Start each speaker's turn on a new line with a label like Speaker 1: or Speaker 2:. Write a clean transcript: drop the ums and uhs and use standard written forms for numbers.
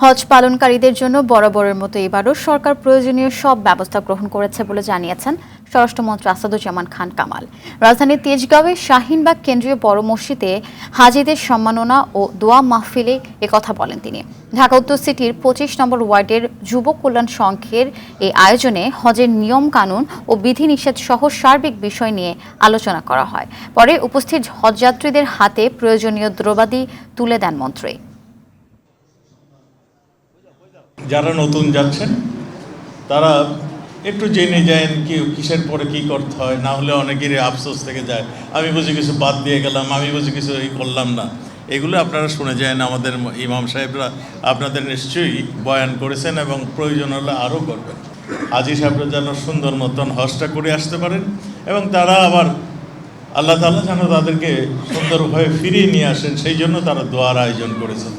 Speaker 1: হজ পালনকারীদের জন্য বরাবরের মতো এবারও সরকার প্রয়োজনীয় সব ব্যবস্থা গ্রহণ করেছে বলে জানিয়েছেন স্বরাষ্ট্রমন্ত্রী আসাদুজ্জামান খান কামাল। রাজধানীর তেজগাঁওয়ে শাহিনবাগ কেন্দ্রীয় বড় মসজিদে হাজিদের সম্মাননা ও দোয়া মাহফিলে একথা বলেন তিনি। ঢাকা উত্তর সিটির ২৫ নম্বর ওয়ার্ডের যুব কল্যাণ সংঘের এই আয়োজনে হজের নিয়ম কানুন ও বিধিনিষেধ সহ সার্বিক বিষয় নিয়ে আলোচনা করা হয়। পরে উপস্থিত হজযাত্রীদের হাতে প্রয়োজনীয় দ্রব্যাদি তুলে দেন মন্ত্রী।
Speaker 2: যারা নতুন যাচ্ছেন তারা একটু জেনে যান কিসের পরে কি করতে হয়, না হলে অনেকেরই আফসোস থেকে যায়, আমি বুঝি কিছু বাদ দিয়ে গেলাম, আমি বুঝি কিছু করলাম না। এগুলো আপনারা শুনে যান, আমাদের ইমাম সাহেবরা আপনাদের নিশ্চয়ই বয়ান করেছেন এবং প্রয়োজন হলে আরও করবেন। হাজী সাহেবরা যেন সুন্দর মতন হজটা করে আসতে পারেন এবং তারা আবার আল্লাহ তাআলা যেন তাদেরকে সুন্দরভাবে ফিরিয়ে নিয়ে আসেন, সেই জন্য তারা দোয়ার আয়োজন করেছেন।